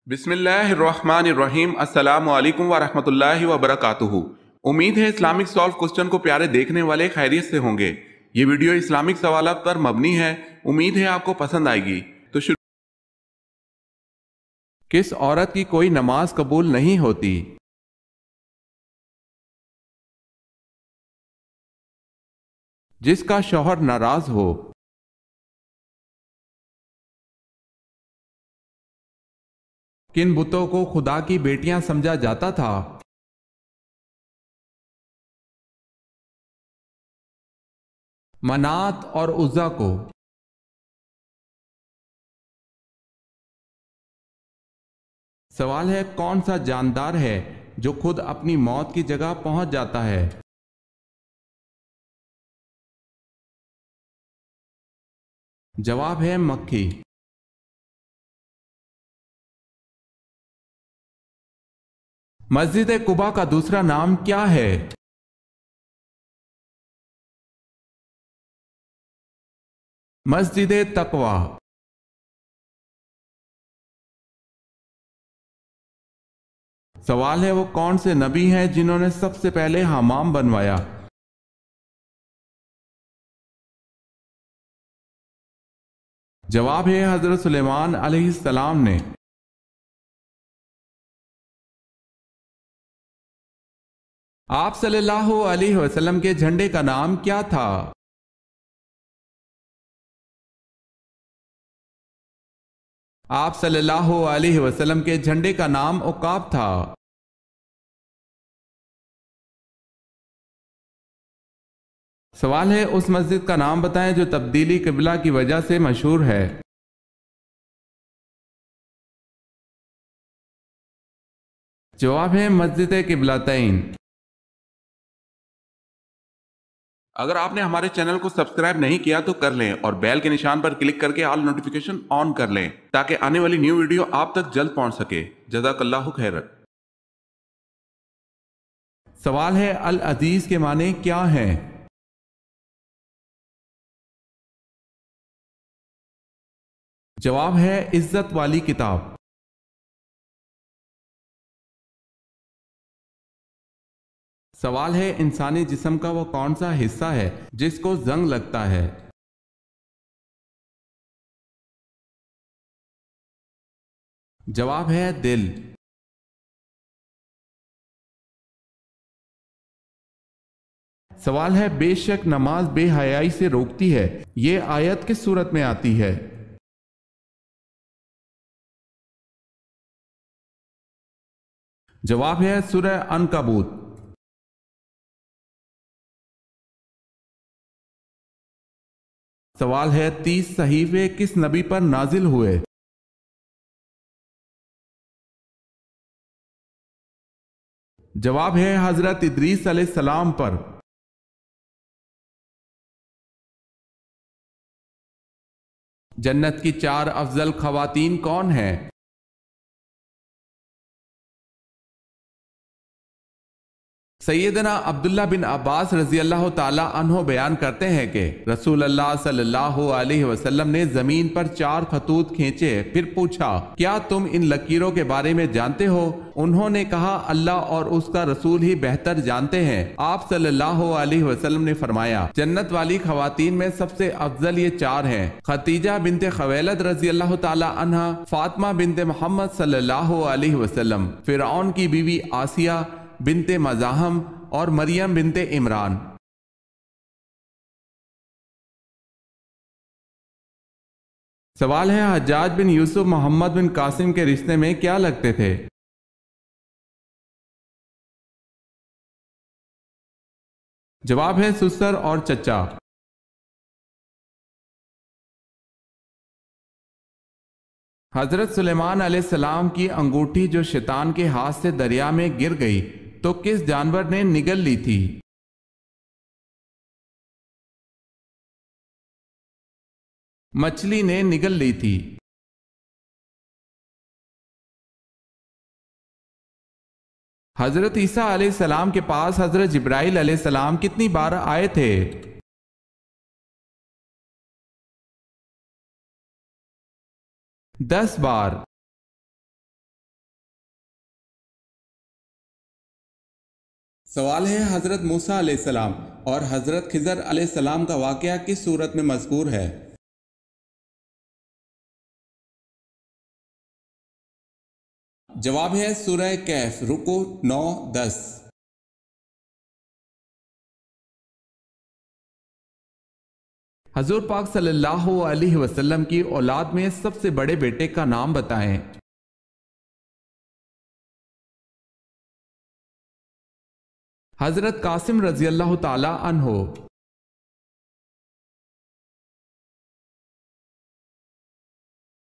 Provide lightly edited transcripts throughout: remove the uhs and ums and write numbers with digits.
بسم اللہ الرحمن الرحیم۔ السلام علیکم ورحمۃ اللہ وبرکاتہ۔ امید ہے اسلامک سالو کوسچن کو پیارے دیکھنے والے خیریت سے ہوں گے۔ یہ ویڈیو اسلامک سوالات پر مبنی ہے، امید ہے آپ کو پسند آئے گی۔ تو شروع۔ کس عورت کی کوئی نماز قبول نہیں ہوتی؟ جس کا شوہر ناراض ہو۔ کن بتوں کو خدا کی بیٹیاں سمجھا جاتا تھا؟ منات اور عزا کو۔ سوال ہے، کون سا جاندار ہے جو خود اپنی موت کی جگہ پہنچ جاتا ہے؟ جواب ہے مکھی۔ مسجد قباء کا دوسرا نام کیا ہے؟ مسجد تقوی۔ سوال ہے، وہ کون سے نبی ہیں جنہوں نے سب سے پہلے حمام بنوایا؟ جواب ہے حضرت سلیمان علیہ السلام نے۔ آپ صلی اللہ علیہ وسلم کے جھنڈے کا نام کیا تھا؟ آپ صلی اللہ علیہ وسلم کے جھنڈے کا نام عقاب تھا۔ سوال ہے، اس مسجد کا نام بتائیں جو تبدیلی قبلہ کی وجہ سے مشہور ہے۔ جواب ہے مسجد قبلتین۔ اگر آپ نے ہمارے چینل کو سبسکرائب نہیں کیا تو کر لیں اور بیل کے نشان پر کلک کر کے آل نوٹیفیکیشن آن کر لیں تاکہ آنے والی نیو ویڈیو آپ تک جلد پہنچ سکے۔ جزاک اللہ خیر۔ سوال ہے، العزیز کے معنی کیا ہیں؟ جواب ہے عزت والی کتاب۔ سوال ہے، انسانی جسم کا وہ کون سا حصہ ہے جس کو زنگ لگتا ہے؟ جواب ہے دل۔ سوال ہے، بے شک نماز بے حیائی سے روکتی ہے، یہ آیت کس صورت میں آتی ہے؟ جواب ہے سورہ عنکبوت۔ سوال ہے، 30 صحیفے کس نبی پر نازل ہوئے؟ جواب ہے حضرت ادریس علیہ السلام پر۔ جنت کی 4 افضل خواتین کون ہیں؟ سیدنا عبداللہ بن عباس رضی اللہ تعالی عنہ بیان کرتے ہیں کہ رسول اللہ صلی اللہ علیہ وسلم نے زمین پر 4 خطوط کھینچے، پھر پوچھا، کیا تم ان لکیروں کے بارے میں جانتے ہو؟ انہوں نے کہا، اللہ اور اس کا رسول ہی بہتر جانتے ہیں۔ آپ صلی اللہ علیہ وسلم نے فرمایا، جنت والی خواتین میں سب سے افضل یہ 4 ہیں: خدیجہ بنت خویلد رضی اللہ تعالی عنہ، فاطمہ بنت محمد صلی اللہ علیہ وسلم، فرعون کی بیوی آسیہ بنت مزاحم اور مریم بنت عمران۔ سوال ہے، حجاج بن یوسف محمد بن قاسم کے رشتے میں کیا لگتے تھے؟ جواب ہے سسر اور چچا۔ حضرت سلیمان علیہ السلام کی انگوٹھی جو شیطان کے ہاتھ سے دریا میں گر گئی تو کس جانور نے نگل لی تھی؟ مچھلی نے نگل لی تھی۔ حضرت عیسیٰ علیہ السلام کے پاس حضرت جبرائیل علیہ السلام کتنی بار آئے تھے؟ 10 بار۔ سوال ہے حضرت موسیٰ علیہ السلام اور حضرت خضر علیہ السلام کا واقعہ کس سورت میں مذکور ہے؟ جواب ہے سورہ کہف، رکو 9-10۔ حضور پاک صلی اللہ علیہ وسلم کی اولاد میں سب سے بڑے بیٹے کا نام بتائیں۔ حضرت قاسم رضی اللہ تعالی عنہ۔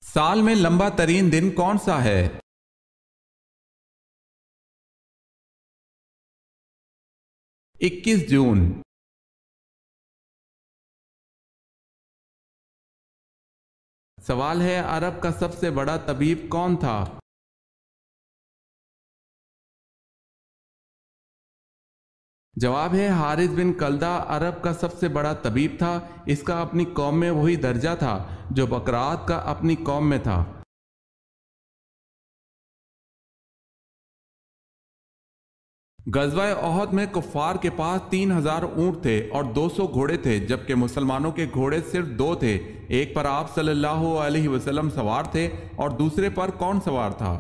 سال میں لمبا ترین دن کون سا ہے؟ 21 جون۔ سوال ہے عرب کا سب سے بڑا طبیب کون تھا؟ جواب ہے حارث بن کلدہ عرب کا سب سے بڑا طبیب تھا۔ اس کا اپنی قوم میں وہی درجہ تھا جو بکرات کا اپنی قوم میں تھا۔ غزوہ احد میں کفار کے پاس 3000 اونٹ تھے اور 200 گھوڑے تھے، جبکہ مسلمانوں کے گھوڑے صرف 2 تھے۔ ایک پر آپ صلی اللہ علیہ وسلم سوار تھے اور دوسرے پر کون سوار تھا؟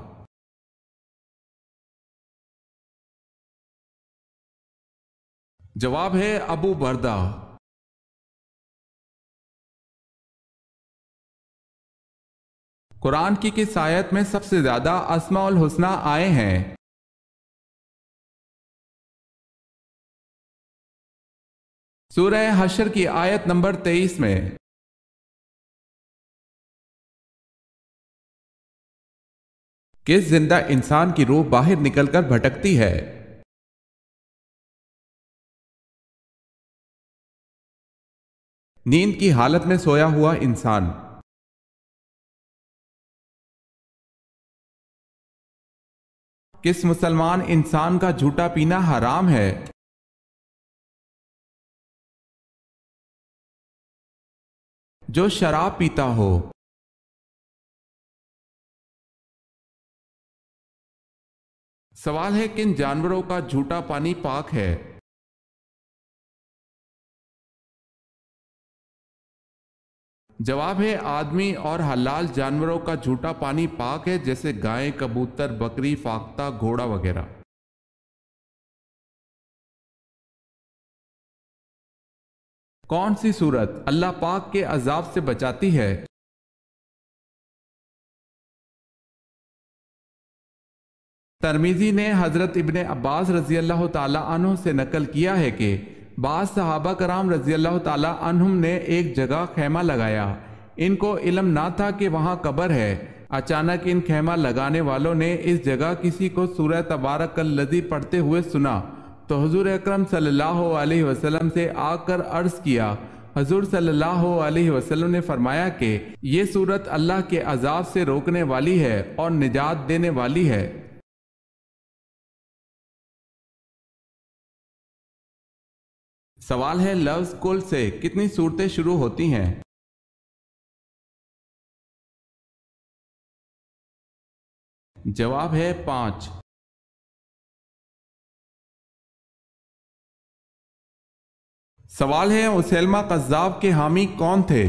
جواب ہے ابو بردہ۔ قرآن کی کس آیت میں سب سے زیادہ اسماء الحسنی آئے ہیں؟ سورہ حشر کی آیت نمبر 23 میں۔ کس زندہ انسان کی روح باہر نکل کر بھٹکتی ہے؟ نیند کی حالت میں سویا ہوا انسان۔ کس مسلمان انسان کا جھوٹا پینا حرام ہے؟ جو شراب پیتا ہو۔ سوال ہے کن جانوروں کا جھوٹا پانی پاک ہے؟ جواب ہے آدمی اور حلال جانوروں کا جھوٹا پانی پاک ہے، جیسے گائے، کبوتر، بکری، فاختہ، گھوڑا وغیرہ۔ کون سی سورت اللہ پاک کے عذاب سے بچاتی ہے؟ ترمذی نے حضرت ابن عباس رضی اللہ تعالی عنہ سے نقل کیا ہے کہ بعض صحابہ کرام رضی اللہ تعالی عنہم نے ایک جگہ خیمہ لگایا۔ ان کو علم نہ تھا کہ وہاں قبر ہے۔ اچانک ان خیمہ لگانے والوں نے اس جگہ کسی کو سورہ تبارک الذی پڑھتے ہوئے سنا تو حضور اکرم صلی اللہ علیہ وسلم سے آ کر عرض کیا۔ حضور صلی اللہ علیہ وسلم نے فرمایا کہ یہ سورت اللہ کے عذاب سے روکنے والی ہے اور نجات دینے والی ہے۔ سوال ہے لفظ کل سے کتنی صورتیں شروع ہوتی ہیں؟ جواب ہے 5۔ سوال ہے مسیلمہ کذاب کے حامی کون تھے؟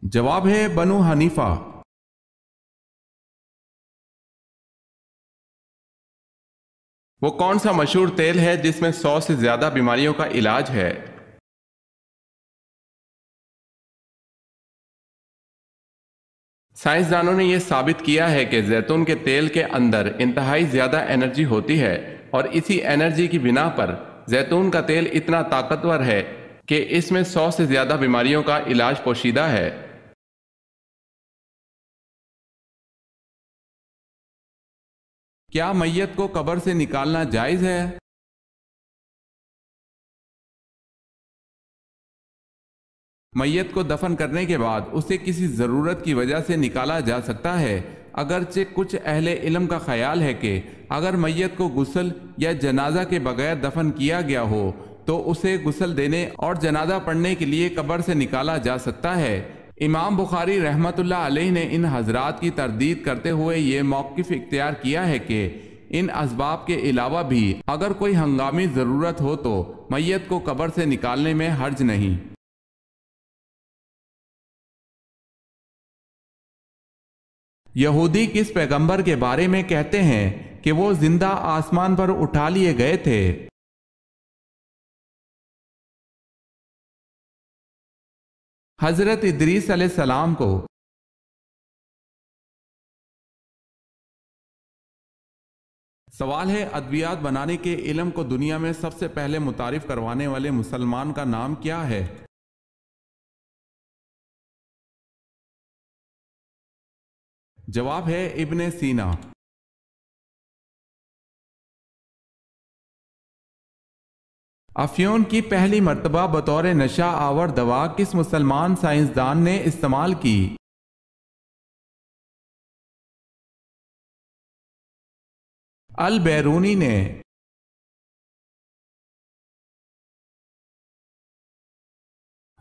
جواب ہے بنو حنیفہ۔ وہ کون سا مشہور تیل ہے جس میں 100 سے زیادہ بیماریوں کا علاج ہے؟ سائنسدانوں نے یہ ثابت کیا ہے کہ زیتون کے تیل کے اندر انتہائی زیادہ انرجی ہوتی ہے، اور اسی انرجی کی بنا پر زیتون کا تیل اتنا طاقتور ہے کہ اس میں 100 سے زیادہ بیماریوں کا علاج پوشیدہ ہے۔ کیا میت کو قبر سے نکالنا جائز ہے؟ میت کو دفن کرنے کے بعد اسے کسی ضرورت کی وجہ سے نکالا جا سکتا ہے، اگرچہ کچھ اہل علم کا خیال ہے کہ اگر میت کو غسل یا جنازہ کے بغیر دفن کیا گیا ہو تو اسے غسل دینے اور جنازہ پڑھنے کے لیے قبر سے نکالا جا سکتا ہے، امام بخاری رحمۃ اللہ علیہ نے ان حضرات کی تردید کرتے ہوئے یہ موقف اختیار کیا ہے کہ ان اسباب کے علاوہ بھی اگر کوئی ہنگامی ضرورت ہو تو میت کو قبر سے نکالنے میں حرج نہیں۔ یہودی کس پیغمبر کے بارے میں کہتے ہیں کہ وہ زندہ آسمان پر اٹھا لیے گئے تھے؟ حضرت ادریس علیہ السلام کو۔ سوال ہے، ادویات بنانے کے علم کو دنیا میں سب سے پہلے متعارف کروانے والے مسلمان کا نام کیا ہے؟ جواب ہے ابن سینا۔ افیون کی پہلی مرتبہ بطور نشہ آور دوا کس مسلمان سائنسدان نے استعمال کی؟ البیرونی نے۔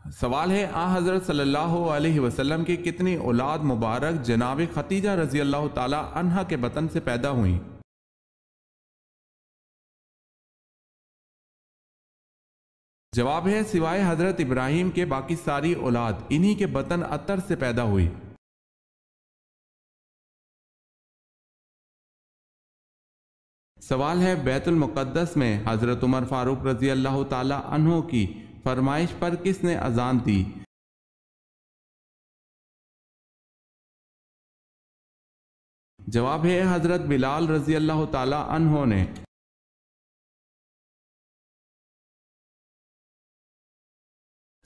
سوال ہے، حضرت صلی اللہ علیہ وسلم کی کتنی اولاد مبارک جناب خدیجہ رضی اللہ تعالی عنہا کے بطن سے پیدا ہوئیں؟ جواب ہے سوائے حضرت ابراہیم کے باقی ساری اولاد انہی کے بطن اطہر سے پیدا ہوئی۔ سوال ہے، بیت المقدس میں حضرت عمر فاروق رضی اللہ تعالی عنہ کی فرمائش پر کس نے اذان دی؟ جواب ہے حضرت بلال رضی اللہ تعالی عنہ نے۔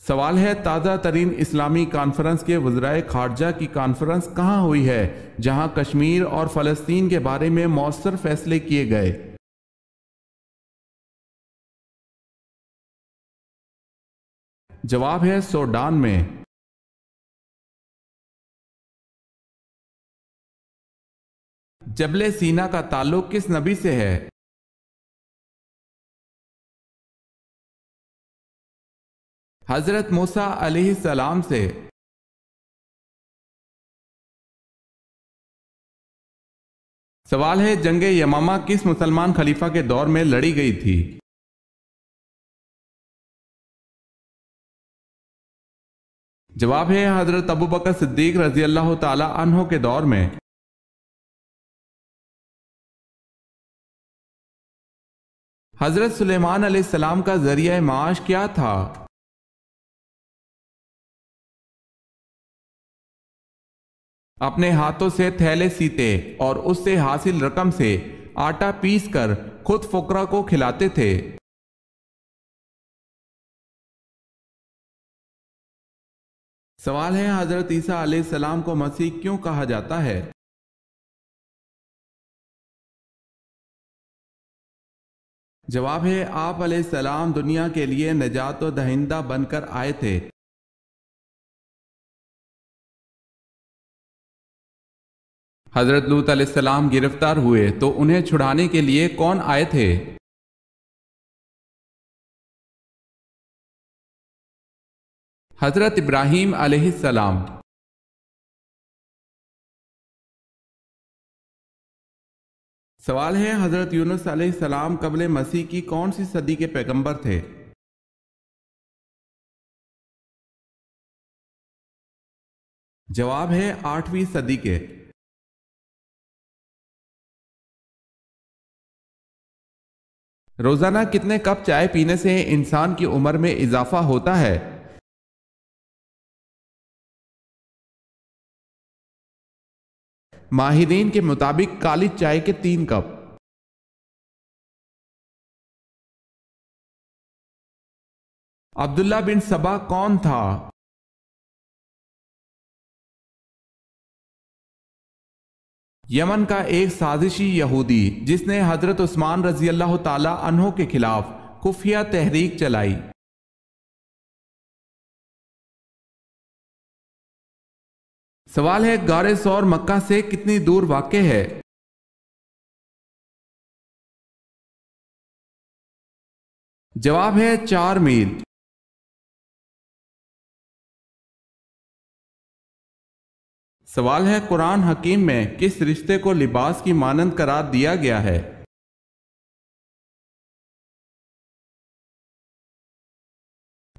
سوال ہے، تازہ ترین اسلامی کانفرنس کے وزرائے خارجہ کی کانفرنس کہاں ہوئی ہے جہاں کشمیر اور فلسطین کے بارے میں مؤثر فیصلے کیے گئے؟ جواب ہے سوڈان میں۔ جبل سینا کا تعلق کس نبی سے ہے؟ حضرت موسیٰ علیہ السلام سے۔ سوال ہے، جنگ یمامہ کس مسلمان خلیفہ کے دور میں لڑی گئی تھی؟ جواب ہے حضرت ابوبکر صدیق رضی اللہ تعالی عنہ کے دور میں۔ حضرت سلیمان علیہ السلام کا ذریعہ معاش کیا تھا؟ اپنے ہاتھوں سے تھیلے سیتے اور اس سے حاصل رقم سے آٹا پیس کر خود فقراء کو کھلاتے تھے۔ سوال ہے، حضرت عیسیٰ علیہ السلام کو مسیح کیوں کہا جاتا ہے؟ جواب ہے آپ علیہ السلام دنیا کے لیے نجات و دہندہ بن کر آئے تھے۔ حضرت لوط علیہ السلام گرفتار ہوئے تو انہیں چھڑانے کے لیے کون آئے تھے؟ حضرت ابراہیم علیہ السلام۔ سوال ہے، حضرت یونس علیہ السلام قبل مسیح کی کون سی صدی کے پیغمبر تھے؟ جواب ہے 8ویں صدی کے۔ روزانہ کتنے کپ چائے پینے سے انسان کی عمر میں اضافہ ہوتا ہے؟ ماہرین کے مطابق کالی چائے کے 3 کپ۔ عبداللہ بن سبا کون تھا؟ یمن کا ایک سازشی یہودی جس نے حضرت عثمان رضی اللہ تعالی عنہ کے خلاف خفیہ تحریک چلائی۔ سوال ہے، غار ثور مکہ سے کتنی دور واقع ہے؟ جواب ہے 4 میل۔ سوال ہے قرآن حکیم میں کس رشتے کو لباس کی مانند قرار دیا گیا ہے؟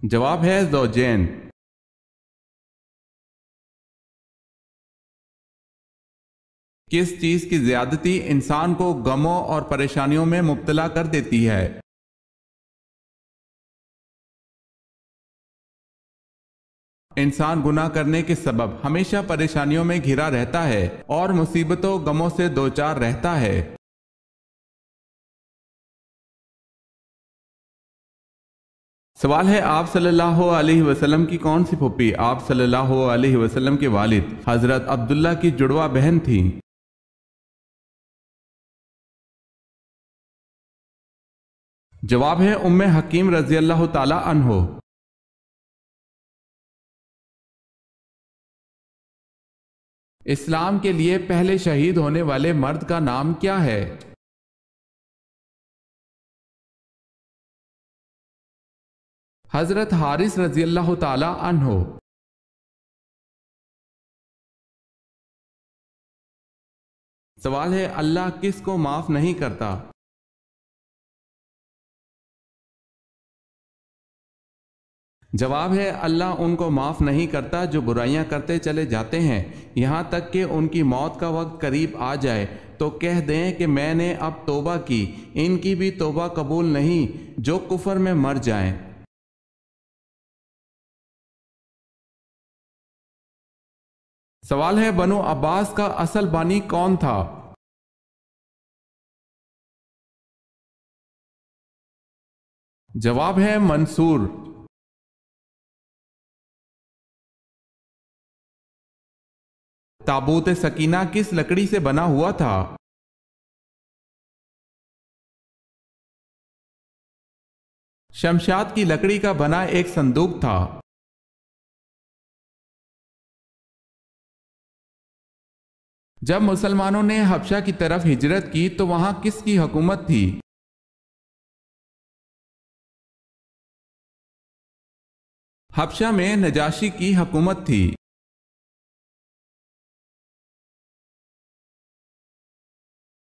جواب ہے زوجین۔ کس چیز کی زیادتی انسان کو غموں اور پریشانیوں میں مبتلا کر دیتی ہے؟ انسان گناہ کرنے کے سبب ہمیشہ پریشانیوں میں گھرا رہتا ہے اور مصیبتوں غموں سے دوچار رہتا ہے۔ سوال ہے آپ صلی اللہ علیہ وسلم کی کون سی پھوپھی آپ صلی اللہ علیہ وسلم کے والد حضرت عبداللہ کی جڑواں بہن تھیں؟ جواب ہے ام حکیم رضی اللہ تعالی عنہ۔ اسلام کے لیے پہلے شہید ہونے والے مرد کا نام کیا ہے؟ حضرت حارث رضی اللہ تعالی عنہ۔ سوال ہے اللہ کس کو معاف نہیں کرتا؟ جواب ہے اللہ ان کو معاف نہیں کرتا جو برائیاں کرتے چلے جاتے ہیں یہاں تک کہ ان کی موت کا وقت قریب آ جائے تو کہہ دیں کہ میں نے اب توبہ کی، ان کی بھی توبہ قبول نہیں جو کفر میں مر جائیں۔ سوال ہے بنو عباس کا اصل بانی کون تھا؟ جواب ہے منصور۔ تابوت سکینہ کس لکڑی سے بنا ہوا تھا؟ شمشاد کی لکڑی کا بنا ایک صندوق تھا۔ جب مسلمانوں نے حبشہ کی طرف ہجرت کی تو وہاں کس کی حکومت تھی؟ حبشہ میں نجاشی کی حکومت تھی۔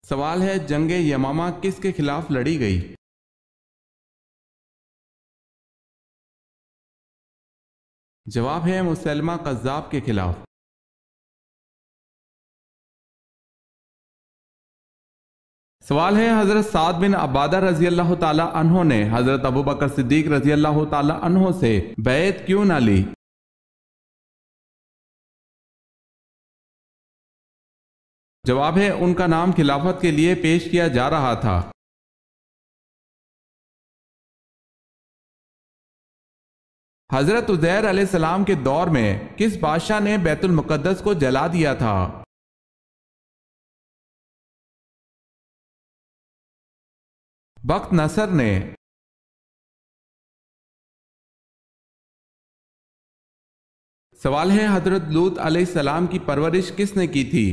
سوال ہے جنگ یمامہ کس کے خلاف لڑی گئی؟ جواب ہے مسلمہ قذاب کے خلاف۔ سوال ہے حضرت سعد بن عبادہ رضی اللہ تعالی عنہ نے حضرت ابوبکر صدیق رضی اللہ تعالی عنہ سے بیعت کیوں نہ لی؟ جواب ہے ان کا نام خلافت کے لیے پیش کیا جا رہا تھا۔ حضرت عزیر علیہ السلام کے دور میں کس بادشاہ نے بیت المقدس کو جلا دیا تھا؟ بخت نصر نے۔ سوال ہے حضرت لوط علیہ السلام کی پرورش کس نے کی تھی؟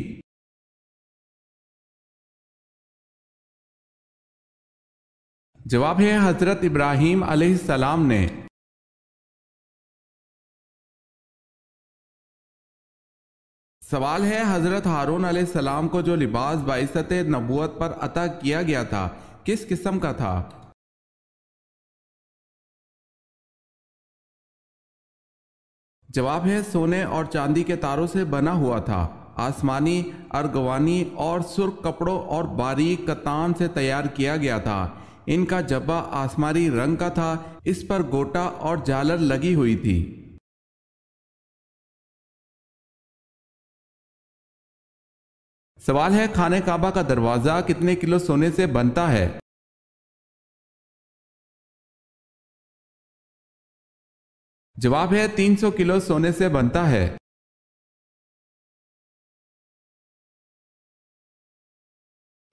جواب ہے حضرت ابراہیم علیہ السلام نے۔ سوال ہے حضرت ہارون علیہ السلام کو جو لباس بعثت نبوت پر عطا کیا گیا تھا کس قسم کا تھا؟ جواب ہے سونے اور چاندی کے تاروں سے بنا ہوا تھا، آسمانی، ارغوانی اور سرخ کپڑوں اور باریک کتان سے تیار کیا گیا تھا۔ ان کا جبہ آسمانی رنگ کا تھا، اس پر گوٹا اور جالر لگی ہوئی تھی۔ سوال ہے خانہ کعبہ کا دروازہ کتنے کلو سونے سے بنتا ہے؟ جواب ہے 300 کلو سونے سے بنتا ہے۔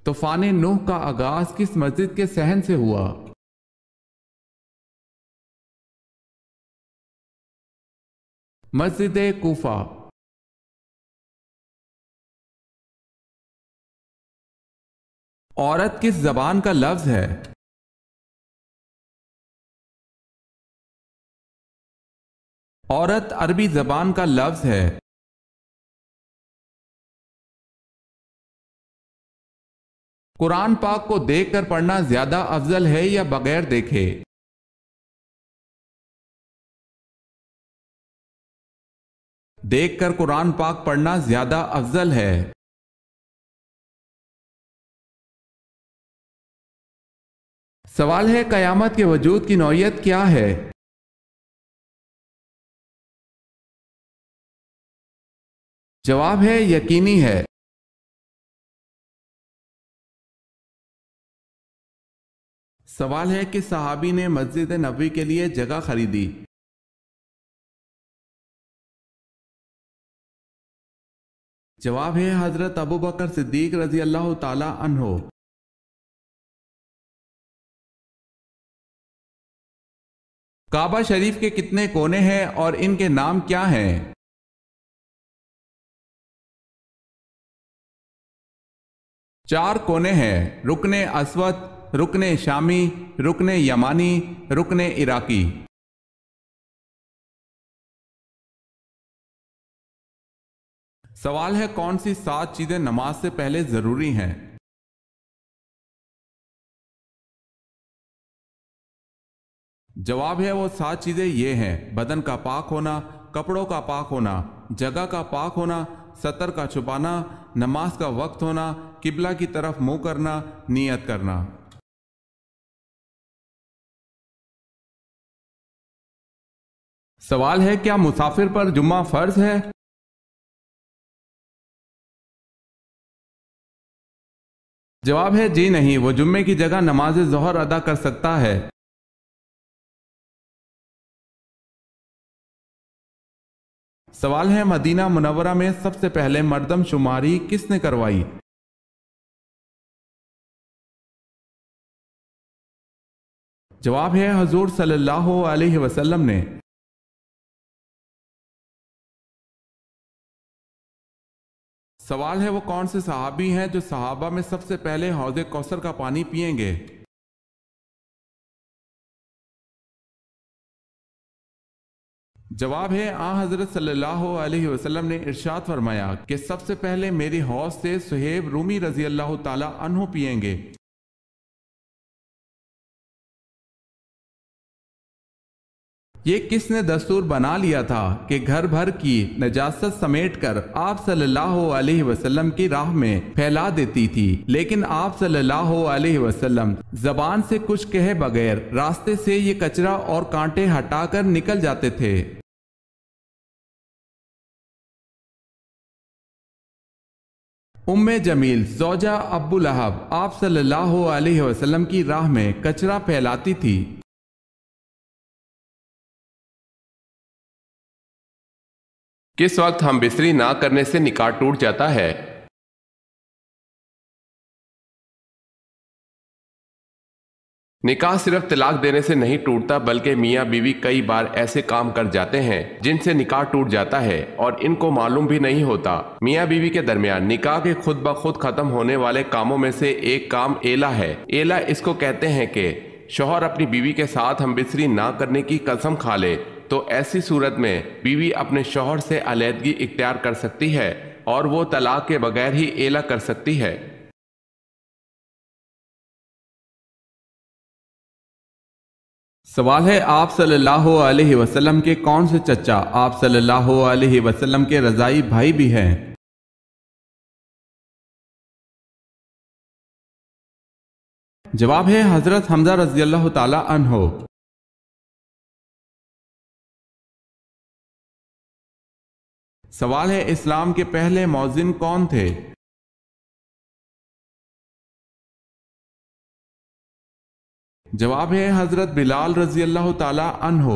طوفان نوح کا آغاز کس مسجد کے صحن سے ہوا؟ مسجد کوفہ۔ عورت کس زبان کا لفظ ہے؟ عورت عربی زبان کا لفظ ہے۔ قرآن پاک کو دیکھ کر پڑھنا زیادہ افضل ہے یا بغیر دیکھے؟ دیکھ کر قرآن پاک پڑھنا زیادہ افضل ہے۔ سوال ہے قیامت کے وجود کی نوعیت کیا ہے؟ جواب ہے یقینی ہے۔ سوال ہے کہ صحابی نے مسجد نبوی کے لیے جگہ خریدی؟ جواب ہے حضرت ابوبکر صدیق رضی اللہ تعالی عنہ۔ کعبہ شریف کے کتنے کونے ہیں اور ان کے نام کیا ہیں؟ چار کونے ہیں، رکن اسود، رکن شامی، رکن یمانی، رکن عراقی۔ سوال ہے کون سی 7 چیزیں نماز سے پہلے ضروری ہیں؟ جواب ہے وہ 7 چیزیں یہ ہیں: بدن کا پاک ہونا، کپڑوں کا پاک ہونا، جگہ کا پاک ہونا، ستر کا چھپانا، نماز کا وقت ہونا، قبلہ کی طرف منہ کرنا، نیت کرنا۔ سوال ہے کیا مسافر پر جمعہ فرض ہے؟ جواب ہے جی نہیں، وہ جمعے کی جگہ نماز ظہر ادا کر سکتا ہے۔ سوال ہے مدینہ منورہ میں سب سے پہلے مردم شماری کس نے کروائی؟ جواب ہے حضور صلی اللہ علیہ وسلم نے۔ سوال ہے وہ کون سے صحابی ہیں جو صحابہ میں سب سے پہلے حوض کوثر کا پانی پئیں گے؟ جواب ہے حضرت صلی اللہ علیہ وسلم نے ارشاد فرمایا کہ سب سے پہلے میری حوض سے صہیب رومی رضی اللہ تعالی عنہ پئیں گے۔ یہ کس نے دستور بنا لیا تھا کہ گھر بھر کی نجاست سمیٹ کر آپ صلی اللہ علیہ وسلم کی راہ میں پھیلا دیتی تھی، لیکن آپ صلی اللہ علیہ وسلم زبان سے کچھ کہے بغیر راستے سے یہ کچرا اور کانٹے ہٹا کر نکل جاتے تھے؟ ام جمیل زوجہ ابو لہب آپ صلی اللہ علیہ وسلم کی راہ میں کچرا پھیلاتی تھی۔ کس وقت ہم بستری نہ کرنے سے نکاح ٹوٹ جاتا ہے؟ نکاح صرف طلاق دینے سے نہیں ٹوٹتا، بلکہ میاں بیوی کئی بار ایسے کام کر جاتے ہیں جن سے نکاح ٹوٹ جاتا ہے اور ان کو معلوم بھی نہیں ہوتا۔ میاں بیوی کے درمیان نکاح کے خود بخود ختم ہونے والے کاموں میں سے ایک کام ایلا ہے۔ ایلا اس کو کہتے ہیں کہ شوہر اپنی بیوی کے ساتھ ہم بستری نہ کرنے کی قسم کھا لے تو ایسی صورت میں بیوی اپنے شوہر سے علیحدگی اختیار کر سکتی ہے اور وہ طلاق کے بغیر ہی ایلا کر سکتی ہے۔ سوال ہے آپ صلی اللہ علیہ وسلم کے کون سے چچا آپ صلی اللہ علیہ وسلم کے رضائی بھائی بھی ہیں؟ جواب ہے حضرت حمزہ رضی اللہ تعالی عنہ۔ سوال ہے اسلام کے پہلے مؤذن کون تھے؟ جواب ہے حضرت بلال رضی اللہ تعالی عنہ۔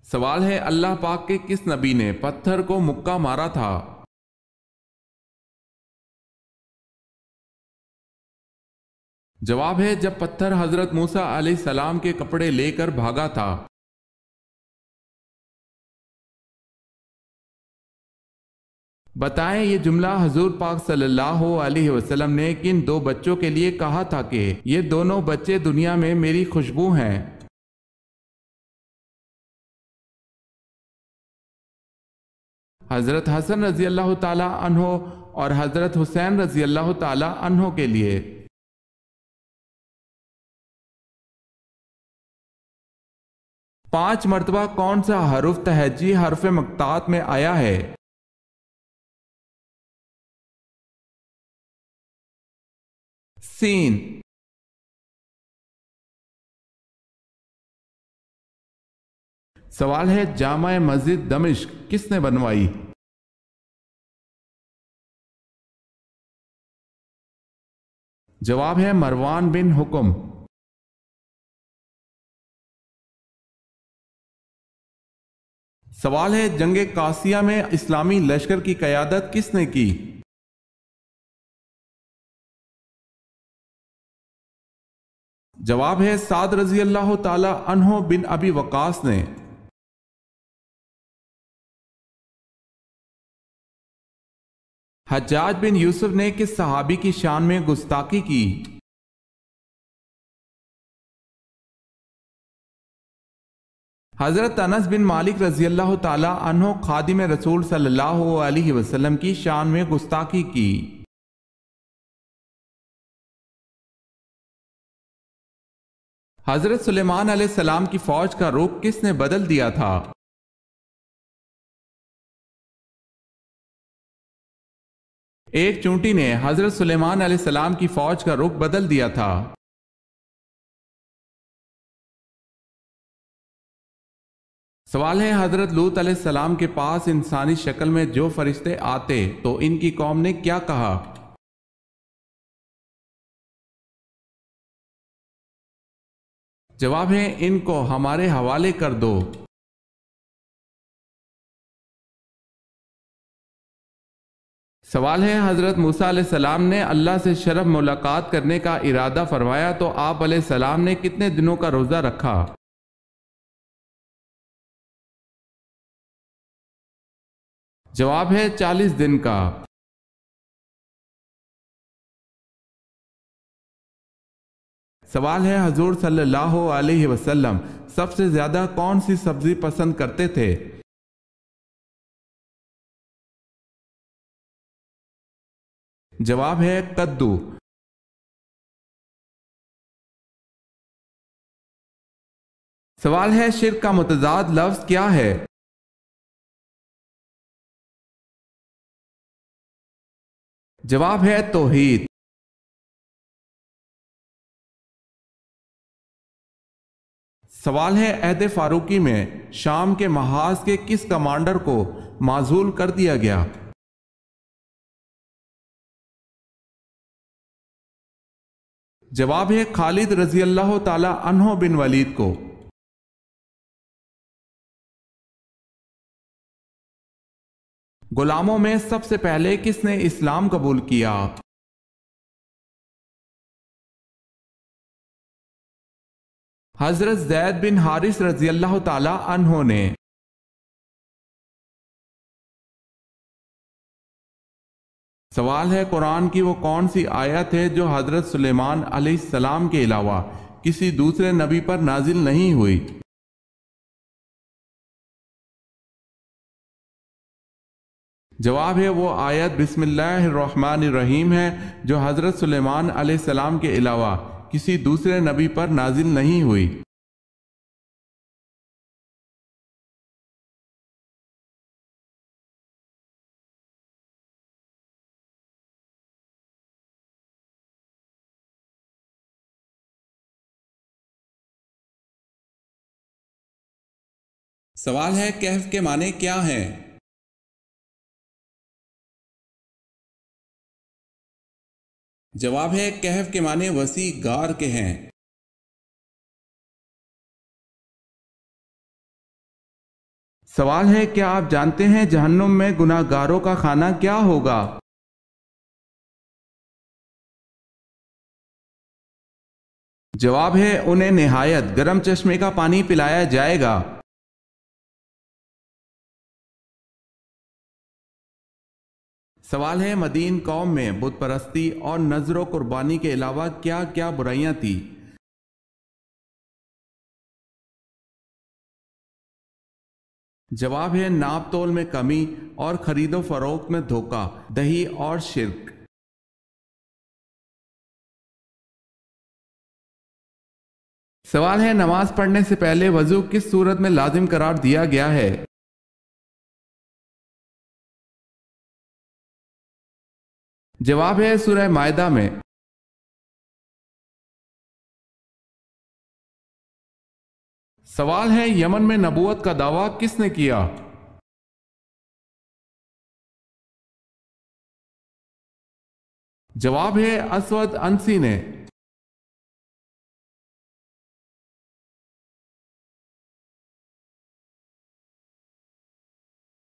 سوال ہے اللہ پاک کے کس نبی نے پتھر کو مکہ مارا تھا؟ جواب ہے جب پتھر حضرت موسیٰ علیہ السلام کے کپڑے لے کر بھاگا تھا۔ بتائیں یہ جملہ حضور پاک صلی اللہ علیہ وسلم نے کن 2 بچوں کے لیے کہا تھا کہ یہ دونوں بچے دنیا میں میری خوشبو ہیں؟ حضرت حسن رضی اللہ تعالی عنہ اور حضرت حسین رضی اللہ تعالی عنہ کے لیے۔ 5 مرتبہ کون سا حرف تہجی حرف مقطعات میں آیا ہے؟ سین۔ سوال ہے جامع مسجد دمشق کس نے بنوائی؟ جواب ہے مروان بن حکم۔ سوال ہے جنگ قاسیہ میں اسلامی لشکر کی قیادت کس نے کی؟ جواب ہے سعد رضی اللہ تعالی عنہ بن ابی وقاص نے۔ حجاج بن یوسف نے کس صحابی کی شان میں گستاخی کی؟ حضرت انس بن مالک رضی اللہ تعالی عنہ خادم رسول صلی اللہ علیہ وسلم کی شان میں گستاخی کی۔ حضرت سلیمان علیہ السلام کی فوج کا رخ کس نے بدل دیا تھا؟ ایک چونٹی نے حضرت سلیمان علیہ السلام کی فوج کا رخ بدل دیا تھا۔ سوال ہے حضرت لوط علیہ السلام کے پاس انسانی شکل میں جو فرشتے آتے تو ان کی قوم نے کیا کہا؟ جواب ہے ان کو ہمارے حوالے کر دو۔ سوال ہے حضرت موسیٰ علیہ السلام نے اللہ سے شرف ملاقات کرنے کا ارادہ فرمایا تو آپ علیہ السلام نے کتنے دنوں کا روزہ رکھا؟ جواب ہے 40 دن کا۔ سوال ہے حضور صلی اللہ علیہ وسلم سب سے زیادہ کون سی سبزی پسند کرتے تھے؟ جواب ہے کدو۔ سوال ہے شرک کا متضاد لفظ کیا ہے؟ جواب ہے توحید۔ سوال ہے عہد فاروقی میں شام کے محاذ کے کس کمانڈر کو معزول کر دیا گیا؟ جواب ہے خالد رضی اللہ تعالی عنہ بن ولید کو۔ غلاموں میں سب سے پہلے کس نے اسلام قبول کیا؟ حضرت زید بن حارث رضی اللہ تعالی عنہ نے۔ سوال ہے قرآن کی وہ کون سی آیت ہے جو حضرت سلیمان علیہ السلام کے علاوہ کسی دوسرے نبی پر نازل نہیں ہوئی؟ جواب ہے وہ آیت بسم اللہ الرحمن الرحیم ہے جو حضرت سلیمان علیہ السلام کے علاوہ کسی دوسرے نبی پر نازل نہیں ہوئی۔ سوال ہے کہف کے معنی کیا ہیں؟ جواب ہے کہف کے معنی وسیع غار کے ہیں۔ سوال ہے کیا آپ جانتے ہیں جہنم میں گناہ گاروں کا کھانا کیا ہوگا؟ جواب ہے انہیں نہایت گرم چشمے کا پانی پلایا جائے گا۔ سوال ہے مدین قوم میں بت پرستی اور نذر و قربانی کے علاوہ کیا کیا برائیاں تھیں؟ جواب ہے ناپ تول میں کمی اور خرید و فروخت میں دھوکہ دہی اور شرک۔ سوال ہے نماز پڑھنے سے پہلے وضو کس صورت میں لازم قرار دیا گیا ہے؟ جواب ہے سورہ مائدہ میں۔ سوال ہے یمن میں نبوت کا دعویٰ کس نے کیا؟ جواب ہے اسود انسی نے۔